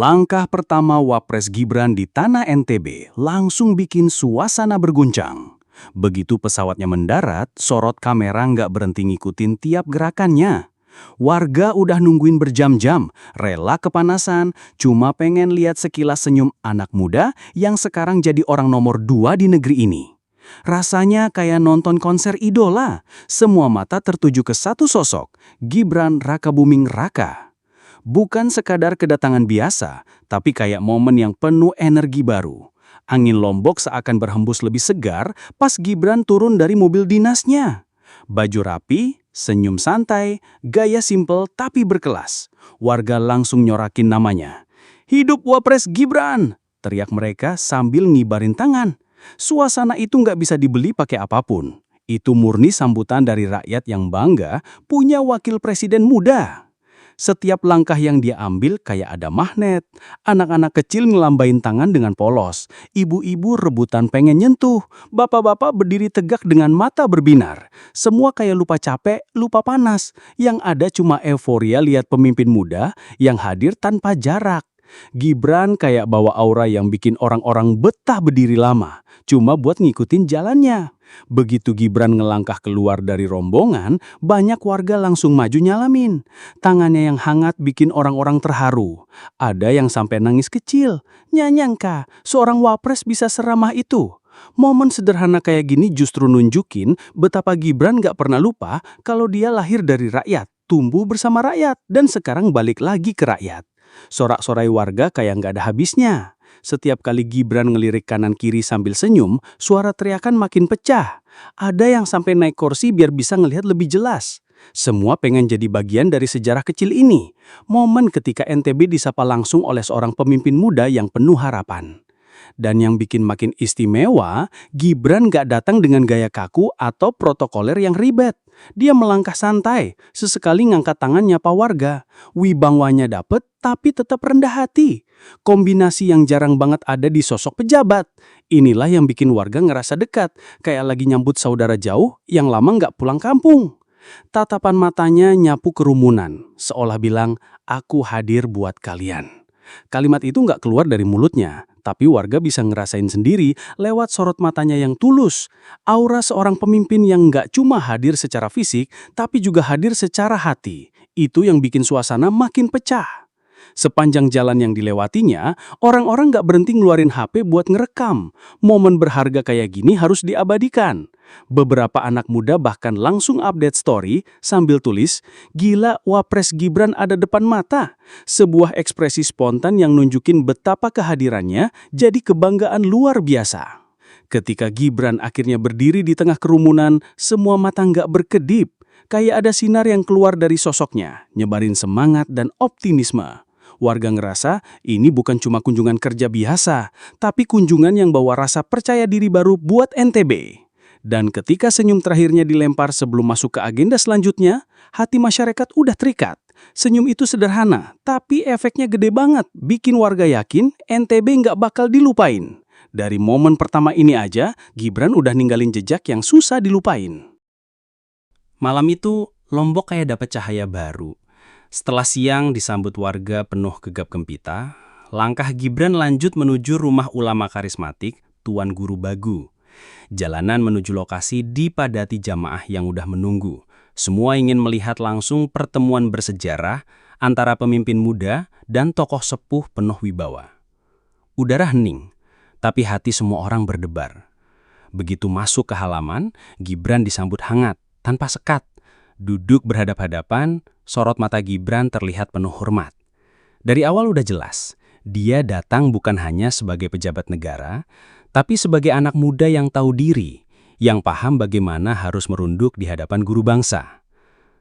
Langkah pertama Wapres Gibran di tanah NTB langsung bikin suasana berguncang. Begitu pesawatnya mendarat, sorot kamera nggak berhenti ngikutin tiap gerakannya. Warga udah nungguin berjam-jam, rela kepanasan, cuma pengen lihat sekilas senyum anak muda yang sekarang jadi orang nomor 2 di negeri ini. Rasanya kayak nonton konser idola, semua mata tertuju ke satu sosok, Gibran Rakabuming Raka. Bukan sekadar kedatangan biasa, tapi kayak momen yang penuh energi baru. Angin Lombok seakan berhembus lebih segar pas Gibran turun dari mobil dinasnya. Baju rapi, senyum santai, gaya simpel tapi berkelas. Warga langsung nyorakin namanya. "Hidup Wapres Gibran!" teriak mereka sambil ngibarin tangan. Suasana itu nggak bisa dibeli pakai apapun. Itu murni sambutan dari rakyat yang bangga punya wakil presiden muda. Setiap langkah yang dia ambil kayak ada magnet. Anak-anak kecil ngelambain tangan dengan polos. Ibu-ibu rebutan pengen nyentuh. Bapak-bapak berdiri tegak dengan mata berbinar. Semua kayak lupa capek, lupa panas. Yang ada cuma euforia lihat pemimpin muda yang hadir tanpa jarak. Gibran kayak bawa aura yang bikin orang-orang betah berdiri lama, cuma buat ngikutin jalannya. Begitu Gibran ngelangkah keluar dari rombongan, banyak warga langsung maju nyalamin. Tangannya yang hangat bikin orang-orang terharu. Ada yang sampai nangis kecil. Nggak nyangka, seorang wapres bisa seramah itu. Momen sederhana kayak gini justru nunjukin betapa Gibran nggak pernah lupa kalau dia lahir dari rakyat, tumbuh bersama rakyat, dan sekarang balik lagi ke rakyat. Sorak-sorai warga kayak nggak ada habisnya. Setiap kali Gibran ngelirik kanan-kiri sambil senyum, suara teriakan makin pecah. Ada yang sampai naik kursi biar bisa ngelihat lebih jelas. Semua pengen jadi bagian dari sejarah kecil ini. Momen ketika NTB disapa langsung oleh seorang pemimpin muda yang penuh harapan. Dan yang bikin makin istimewa, Gibran nggak datang dengan gaya kaku atau protokoler yang ribet. Dia melangkah santai, sesekali ngangkat tangan nyapa warga. Wibawanya dapet, tapi tetap rendah hati. Kombinasi yang jarang banget ada di sosok pejabat. Inilah yang bikin warga ngerasa dekat, kayak lagi nyambut saudara jauh yang lama nggak pulang kampung. Tatapan matanya nyapu kerumunan, seolah bilang, "Aku hadir buat kalian." Kalimat itu nggak keluar dari mulutnya, tapi warga bisa ngerasain sendiri lewat sorot matanya yang tulus. Aura seorang pemimpin yang nggak cuma hadir secara fisik, tapi juga hadir secara hati. Itu yang bikin suasana makin pecah. Sepanjang jalan yang dilewatinya, orang-orang nggak berhenti ngeluarin HP buat ngerekam. Momen berharga kayak gini harus diabadikan. Beberapa anak muda bahkan langsung update story sambil tulis, "Gila, Wapres Gibran ada depan mata." Sebuah ekspresi spontan yang nunjukin betapa kehadirannya jadi kebanggaan luar biasa. Ketika Gibran akhirnya berdiri di tengah kerumunan, semua mata nggak berkedip. Kayak ada sinar yang keluar dari sosoknya, nyebarin semangat dan optimisme. Warga ngerasa ini bukan cuma kunjungan kerja biasa, tapi kunjungan yang bawa rasa percaya diri baru buat NTB. Dan ketika senyum terakhirnya dilempar sebelum masuk ke agenda selanjutnya, hati masyarakat udah terikat. Senyum itu sederhana, tapi efeknya gede banget, bikin warga yakin NTB nggak bakal dilupain. Dari momen pertama ini aja, Gibran udah ninggalin jejak yang susah dilupain. Malam itu, Lombok kayak dapet cahaya baru. Setelah siang disambut warga penuh gegap gempita, langkah Gibran lanjut menuju rumah ulama karismatik Tuan Guru Bagu. Jalanan menuju lokasi dipadati jamaah yang udah menunggu. Semua ingin melihat langsung pertemuan bersejarah antara pemimpin muda dan tokoh sepuh penuh wibawa. Udara hening, tapi hati semua orang berdebar. Begitu masuk ke halaman, Gibran disambut hangat, tanpa sekat. Duduk berhadap-hadapan, sorot mata Gibran terlihat penuh hormat. Dari awal udah jelas, dia datang bukan hanya sebagai pejabat negara, tapi sebagai anak muda yang tahu diri, yang paham bagaimana harus merunduk di hadapan guru bangsa.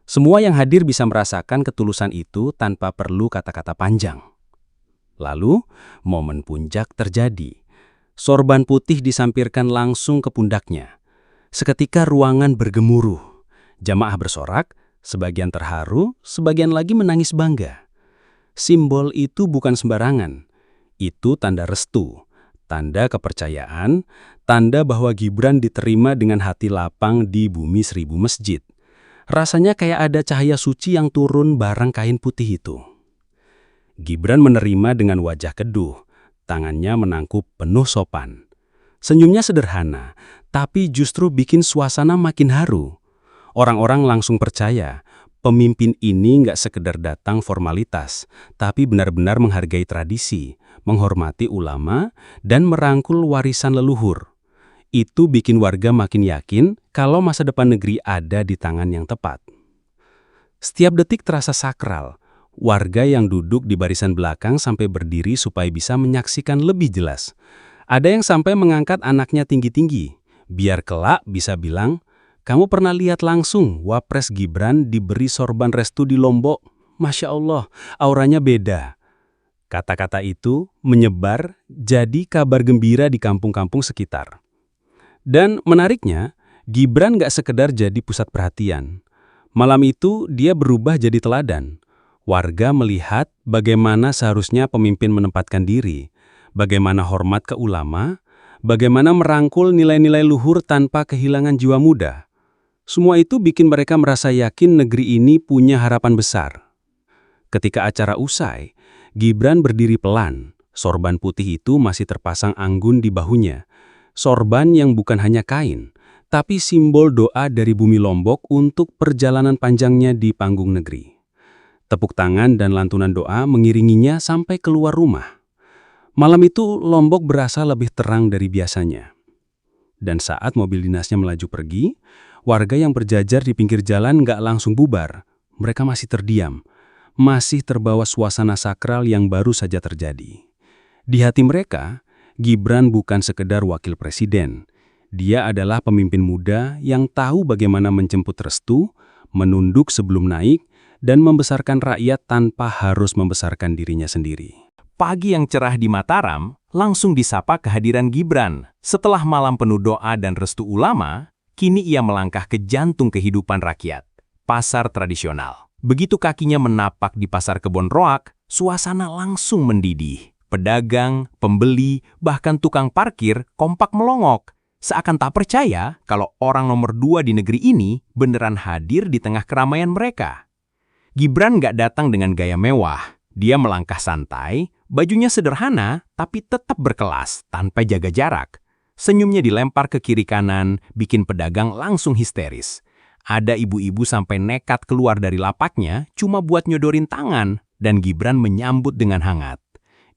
Semua yang hadir bisa merasakan ketulusan itu tanpa perlu kata-kata panjang. Lalu, momen puncak terjadi. Sorban putih disampirkan langsung ke pundaknya. Seketika ruangan bergemuruh. Jamaah bersorak, sebagian terharu, sebagian lagi menangis bangga. Simbol itu bukan sembarangan. Itu tanda restu, tanda kepercayaan, tanda bahwa Gibran diterima dengan hati lapang di bumi 1000 masjid. Rasanya kayak ada cahaya suci yang turun bareng kain putih itu. Gibran menerima dengan wajah keduh, tangannya menangkup penuh sopan. Senyumnya sederhana, tapi justru bikin suasana makin haru. Orang-orang langsung percaya, pemimpin ini nggak sekedar datang formalitas, tapi benar-benar menghargai tradisi, menghormati ulama, dan merangkul warisan leluhur. Itu bikin warga makin yakin kalau masa depan negeri ada di tangan yang tepat. Setiap detik terasa sakral. Warga yang duduk di barisan belakang sampai berdiri supaya bisa menyaksikan lebih jelas. Ada yang sampai mengangkat anaknya tinggi-tinggi, biar kelak bisa bilang, "Kamu pernah lihat langsung Wapres Gibran diberi sorban restu di Lombok? Masya Allah, auranya beda." Kata-kata itu menyebar jadi kabar gembira di kampung-kampung sekitar. Dan menariknya, Gibran gak sekedar jadi pusat perhatian. Malam itu dia berubah jadi teladan. Warga melihat bagaimana seharusnya pemimpin menempatkan diri, bagaimana hormat ke ulama, bagaimana merangkul nilai-nilai luhur tanpa kehilangan jiwa muda. Semua itu bikin mereka merasa yakin negeri ini punya harapan besar. Ketika acara usai, Gibran berdiri pelan. Sorban putih itu masih terpasang anggun di bahunya. Sorban yang bukan hanya kain, tapi simbol doa dari bumi Lombok untuk perjalanan panjangnya di panggung negeri. Tepuk tangan dan lantunan doa mengiringinya sampai keluar rumah. Malam itu Lombok berasa lebih terang dari biasanya. Dan saat mobil dinasnya melaju pergi, warga yang berjajar di pinggir jalan nggak langsung bubar. Mereka masih terdiam, masih terbawa suasana sakral yang baru saja terjadi. Di hati mereka, Gibran bukan sekedar wakil presiden. Dia adalah pemimpin muda yang tahu bagaimana menjemput restu, menunduk sebelum naik, dan membesarkan rakyat tanpa harus membesarkan dirinya sendiri. Pagi yang cerah di Mataram langsung disapa kehadiran Gibran. Setelah malam penuh doa dan restu ulama, kini ia melangkah ke jantung kehidupan rakyat, pasar tradisional. Begitu kakinya menapak di pasar Kebon Roak, suasana langsung mendidih. Pedagang, pembeli, bahkan tukang parkir kompak melongok. Seakan tak percaya kalau orang nomor 2 di negeri ini beneran hadir di tengah keramaian mereka. Gibran nggak datang dengan gaya mewah. Dia melangkah santai, bajunya sederhana, tapi tetap berkelas tanpa jaga jarak. Senyumnya dilempar ke kiri kanan, bikin pedagang langsung histeris. Ada ibu-ibu sampai nekat keluar dari lapaknya cuma buat nyodorin tangan, dan Gibran menyambut dengan hangat.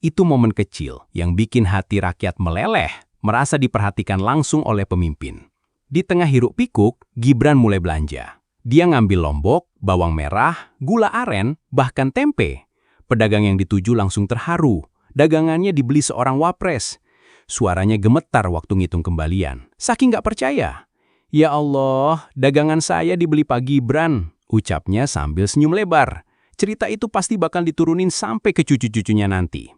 Itu momen kecil yang bikin hati rakyat meleleh, merasa diperhatikan langsung oleh pemimpin. Di tengah hiruk-pikuk, Gibran mulai belanja. Dia ngambil lombok, bawang merah, gula aren, bahkan tempe. Pedagang yang dituju langsung terharu. Dagangannya dibeli seorang wapres. Suaranya gemetar waktu ngitung kembalian. Saking nggak percaya. "Ya Allah, dagangan saya dibeli Pak Gibran," ucapnya sambil senyum lebar. Cerita itu pasti bakal diturunin sampai ke cucu-cucunya nanti.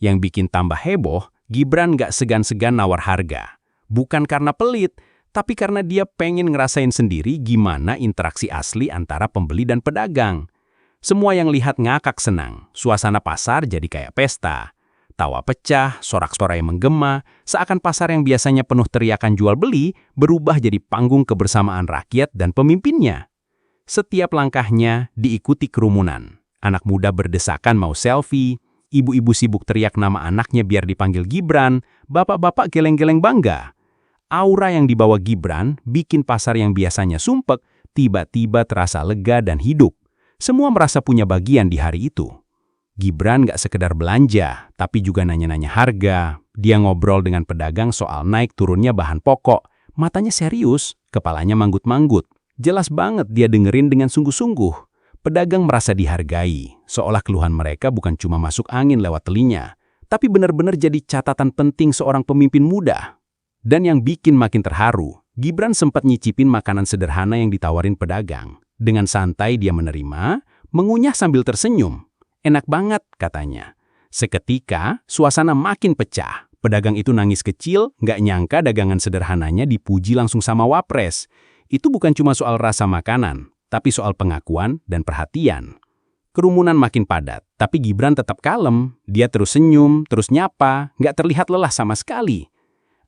Yang bikin tambah heboh, Gibran nggak segan-segan nawar harga. Bukan karena pelit, tapi karena dia pengen ngerasain sendiri gimana interaksi asli antara pembeli dan pedagang. Semua yang lihat ngakak senang, suasana pasar jadi kayak pesta. Tawa pecah, sorak-sorai menggema, seakan pasar yang biasanya penuh teriakan jual beli, berubah jadi panggung kebersamaan rakyat dan pemimpinnya. Setiap langkahnya diikuti kerumunan. Anak muda berdesakan mau selfie, ibu-ibu sibuk teriak nama anaknya biar dipanggil Gibran, bapak-bapak geleng-geleng bangga. Aura yang dibawa Gibran bikin pasar yang biasanya sumpek tiba-tiba terasa lega dan hidup. Semua merasa punya bagian di hari itu. Gibran gak sekedar belanja, tapi juga nanya-nanya harga. Dia ngobrol dengan pedagang soal naik turunnya bahan pokok. Matanya serius, kepalanya manggut-manggut. Jelas banget dia dengerin dengan sungguh-sungguh. Pedagang merasa dihargai, seolah keluhan mereka bukan cuma masuk angin lewat telinga, tapi benar-benar jadi catatan penting seorang pemimpin muda. Dan yang bikin makin terharu, Gibran sempat nyicipin makanan sederhana yang ditawarin pedagang. Dengan santai dia menerima, mengunyah sambil tersenyum. "Enak banget," katanya. Seketika, suasana makin pecah. Pedagang itu nangis kecil, nggak nyangka dagangan sederhananya dipuji langsung sama wapres. Itu bukan cuma soal rasa makanan, tapi soal pengakuan dan perhatian. Kerumunan makin padat, tapi Gibran tetap kalem. Dia terus senyum, terus nyapa, nggak terlihat lelah sama sekali.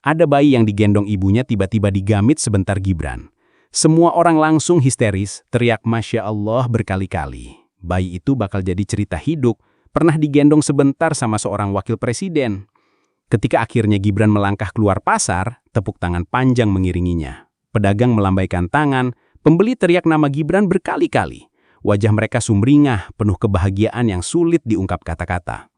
Ada bayi yang digendong ibunya tiba-tiba digamit sebentar Gibran. Semua orang langsung histeris, teriak Masya Allah berkali-kali. Bayi itu bakal jadi cerita hidup, pernah digendong sebentar sama seorang wakil presiden. Ketika akhirnya Gibran melangkah keluar pasar, tepuk tangan panjang mengiringinya. Pedagang melambaikan tangan, pembeli teriak nama Gibran berkali-kali. Wajah mereka sumringah, penuh kebahagiaan yang sulit diungkap kata-kata.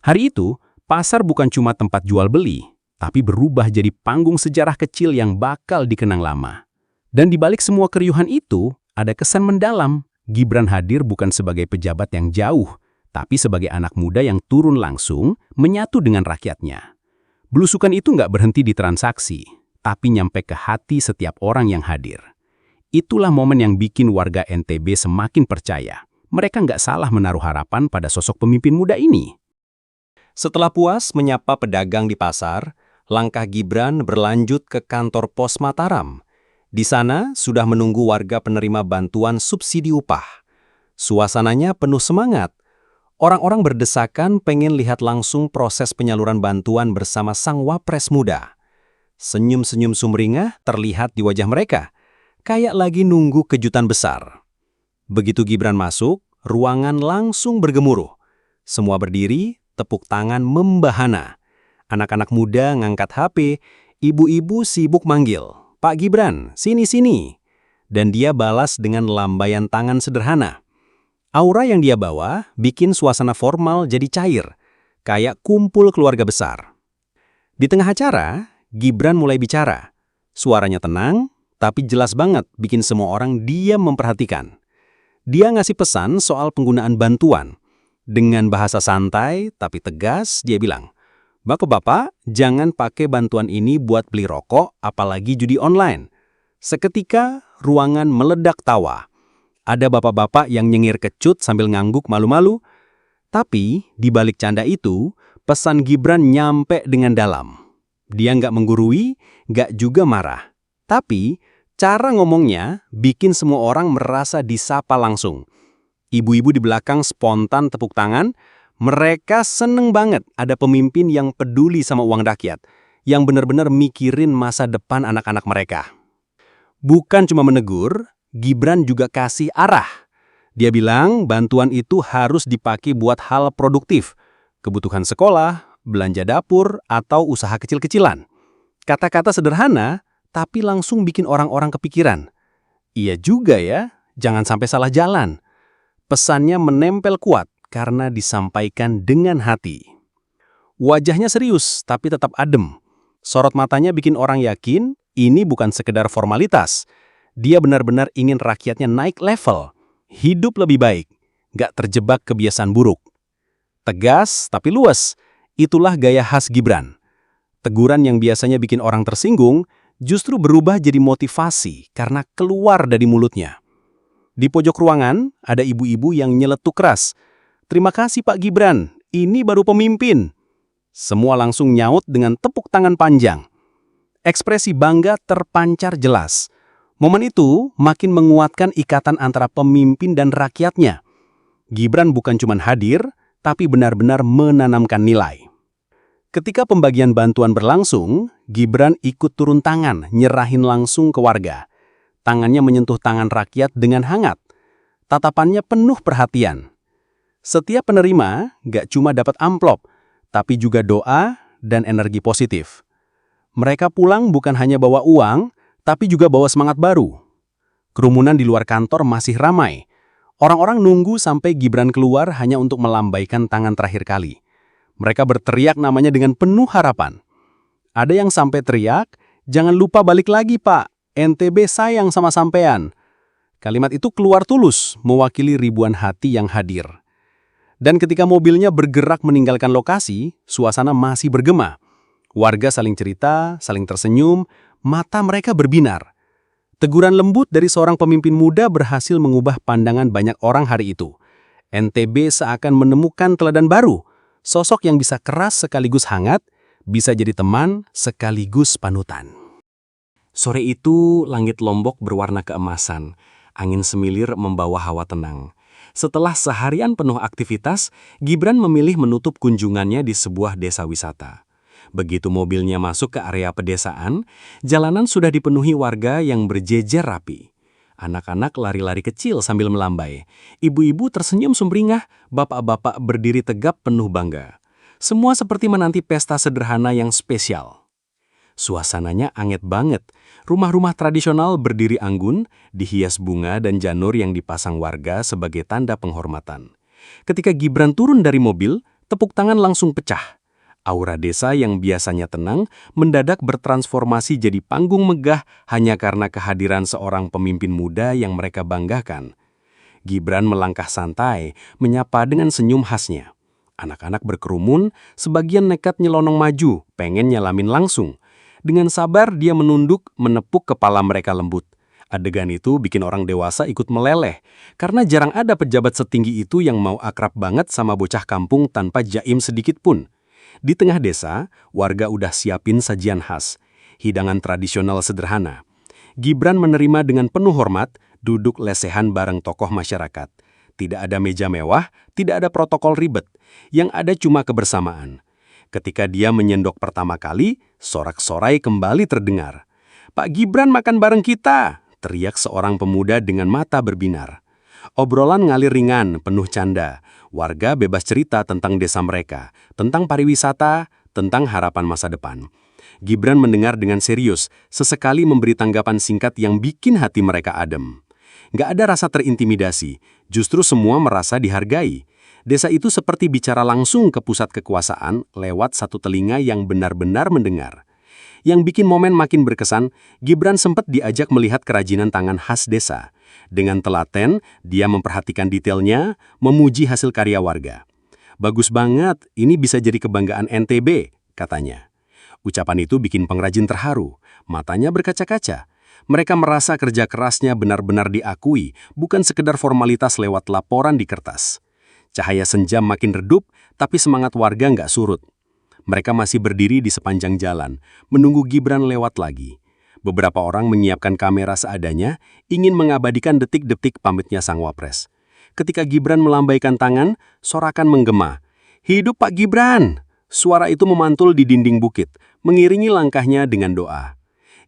Hari itu, pasar bukan cuma tempat jual beli, tapi berubah jadi panggung sejarah kecil yang bakal dikenang lama. Dan di balik semua keriuhan itu, ada kesan mendalam. Gibran hadir bukan sebagai pejabat yang jauh, tapi sebagai anak muda yang turun langsung menyatu dengan rakyatnya. Belusukan itu nggak berhenti di transaksi, tapi nyampe ke hati setiap orang yang hadir. Itulah momen yang bikin warga NTB semakin percaya. Mereka nggak salah menaruh harapan pada sosok pemimpin muda ini. Setelah puas menyapa pedagang di pasar, langkah Gibran berlanjut ke kantor pos Mataram. Di sana sudah menunggu warga penerima bantuan subsidi upah. Suasananya penuh semangat. Orang-orang berdesakan pengen lihat langsung proses penyaluran bantuan bersama sang wapres muda. Senyum-senyum sumringah terlihat di wajah mereka, kayak lagi nunggu kejutan besar. Begitu Gibran masuk, ruangan langsung bergemuruh. Semua berdiri, tepuk tangan membahana. Anak-anak muda ngangkat HP, ibu-ibu sibuk manggil, "Pak Gibran, sini-sini." Dan dia balas dengan lambaian tangan sederhana. Aura yang dia bawa bikin suasana formal jadi cair, kayak kumpul keluarga besar. Di tengah acara, Gibran mulai bicara. Suaranya tenang, tapi jelas banget bikin semua orang diam memperhatikan. Dia ngasih pesan soal penggunaan bantuan. Dengan bahasa santai tapi tegas, dia bilang, "Bapak-bapak, jangan pakai bantuan ini buat beli rokok, apalagi judi online." Seketika, ruangan meledak tawa. Ada bapak-bapak yang nyengir kecut sambil ngangguk malu-malu. Tapi, di balik canda itu, pesan Gibran nyampe dengan dalam. Dia nggak menggurui, nggak juga marah. Tapi, cara ngomongnya bikin semua orang merasa disapa langsung. Ibu-ibu di belakang spontan tepuk tangan. Mereka seneng banget ada pemimpin yang peduli sama uang rakyat, yang benar-benar mikirin masa depan anak-anak mereka. Bukan cuma menegur, Gibran juga kasih arah. Dia bilang bantuan itu harus dipakai buat hal produktif, kebutuhan sekolah, belanja dapur, atau usaha kecil-kecilan. Kata-kata sederhana, tapi langsung bikin orang-orang kepikiran. Iya juga ya, jangan sampai salah jalan. Pesannya menempel kuat karena disampaikan dengan hati. Wajahnya serius, tapi tetap adem. Sorot matanya bikin orang yakin ini bukan sekedar formalitas. Dia benar-benar ingin rakyatnya naik level, hidup lebih baik, nggak terjebak kebiasaan buruk. Tegas tapi luas, itulah gaya khas Gibran. Teguran yang biasanya bikin orang tersinggung, justru berubah jadi motivasi karena keluar dari mulutnya. Di pojok ruangan, ada ibu-ibu yang nyeletuk keras. "Terima kasih Pak Gibran, ini baru pemimpin." Semua langsung nyaut dengan tepuk tangan panjang. Ekspresi bangga terpancar jelas. Momen itu makin menguatkan ikatan antara pemimpin dan rakyatnya. Gibran bukan cuma hadir, tapi benar-benar menanamkan nilai. Ketika pembagian bantuan berlangsung, Gibran ikut turun tangan, nyerahin langsung ke warga. Tangannya menyentuh tangan rakyat dengan hangat. Tatapannya penuh perhatian. Setiap penerima gak cuma dapat amplop, tapi juga doa dan energi positif. Mereka pulang bukan hanya bawa uang, tapi juga bawa semangat baru. Kerumunan di luar kantor masih ramai. Orang-orang nunggu sampai Gibran keluar hanya untuk melambaikan tangan terakhir kali. Mereka berteriak namanya dengan penuh harapan. Ada yang sampai teriak, "Jangan lupa balik lagi Pak, NTB sayang sama sampean." Kalimat itu keluar tulus, mewakili ribuan hati yang hadir. Dan ketika mobilnya bergerak meninggalkan lokasi, suasana masih bergema. Warga saling cerita, saling tersenyum, mata mereka berbinar. Teguran lembut dari seorang pemimpin muda berhasil mengubah pandangan banyak orang hari itu. NTB seakan menemukan teladan baru, sosok yang bisa keras sekaligus hangat, bisa jadi teman sekaligus panutan. Sore itu, langit Lombok berwarna keemasan. Angin semilir membawa hawa tenang. Setelah seharian penuh aktivitas, Gibran memilih menutup kunjungannya di sebuah desa wisata. Begitu mobilnya masuk ke area pedesaan, jalanan sudah dipenuhi warga yang berjejer rapi. Anak-anak lari-lari kecil sambil melambai. Ibu-ibu tersenyum sumringah, bapak-bapak berdiri tegap penuh bangga. Semua seperti menanti pesta sederhana yang spesial. Suasananya anget banget. Rumah-rumah tradisional berdiri anggun, dihias bunga dan janur yang dipasang warga sebagai tanda penghormatan. Ketika Gibran turun dari mobil, tepuk tangan langsung pecah. Aura desa yang biasanya tenang mendadak bertransformasi jadi panggung megah hanya karena kehadiran seorang pemimpin muda yang mereka banggakan. Gibran melangkah santai, menyapa dengan senyum khasnya. Anak-anak berkerumun, sebagian nekat nyelonong maju, pengen nyalamin langsung. Dengan sabar dia menunduk, menepuk kepala mereka lembut. Adegan itu bikin orang dewasa ikut meleleh, karena jarang ada pejabat setinggi itu yang mau akrab banget sama bocah kampung tanpa jaim sedikit pun. Di tengah desa, warga udah siapin sajian khas, hidangan tradisional sederhana. Gibran menerima dengan penuh hormat, duduk lesehan bareng tokoh masyarakat. Tidak ada meja mewah, tidak ada protokol ribet, yang ada cuma kebersamaan. Ketika dia menyendok pertama kali, sorak-sorai kembali terdengar. "Pak Gibran makan bareng kita!" teriak seorang pemuda dengan mata berbinar. Obrolan ngalir ringan, penuh canda. Warga bebas cerita tentang desa mereka, tentang pariwisata, tentang harapan masa depan. Gibran mendengar dengan serius, sesekali memberi tanggapan singkat yang bikin hati mereka adem. Nggak ada rasa terintimidasi, justru semua merasa dihargai. Desa itu seperti bicara langsung ke pusat kekuasaan lewat satu telinga yang benar-benar mendengar. Yang bikin momen makin berkesan, Gibran sempat diajak melihat kerajinan tangan khas desa. Dengan telaten, dia memperhatikan detailnya, memuji hasil karya warga. "Bagus banget, ini bisa jadi kebanggaan NTB," katanya. Ucapan itu bikin pengrajin terharu, matanya berkaca-kaca. Mereka merasa kerja kerasnya benar-benar diakui, bukan sekedar formalitas lewat laporan di kertas. Cahaya senja makin redup, tapi semangat warga nggak surut. Mereka masih berdiri di sepanjang jalan, menunggu Gibran lewat lagi. Beberapa orang menyiapkan kamera seadanya, ingin mengabadikan detik-detik pamitnya sang wapres. Ketika Gibran melambaikan tangan, sorakan menggema. "Hidup Pak Gibran!" Suara itu memantul di dinding bukit, mengiringi langkahnya dengan doa.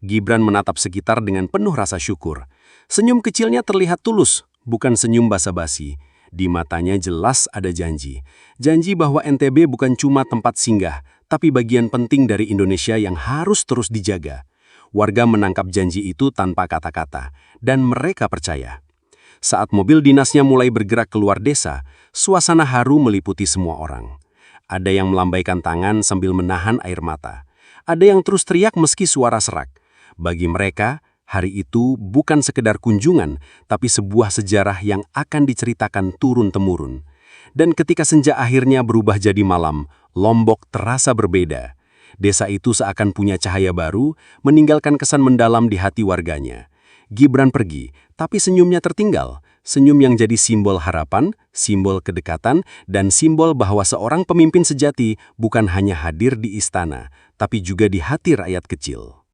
Gibran menatap sekitar dengan penuh rasa syukur. Senyum kecilnya terlihat tulus, bukan senyum basa-basi. Di matanya jelas ada janji. Janji bahwa NTB bukan cuma tempat singgah, tapi bagian penting dari Indonesia yang harus terus dijaga. Warga menangkap janji itu tanpa kata-kata, dan mereka percaya. Saat mobil dinasnya mulai bergerak keluar desa, suasana haru meliputi semua orang. Ada yang melambaikan tangan sambil menahan air mata. Ada yang terus teriak meski suara serak. Bagi mereka, hari itu bukan sekedar kunjungan, tapi sebuah sejarah yang akan diceritakan turun-temurun. Dan ketika senja akhirnya berubah jadi malam, Lombok terasa berbeda. Desa itu seakan punya cahaya baru, meninggalkan kesan mendalam di hati warganya. Gibran pergi, tapi senyumnya tertinggal. Senyum yang jadi simbol harapan, simbol kedekatan, dan simbol bahwa seorang pemimpin sejati bukan hanya hadir di istana, tapi juga di hati rakyat kecil.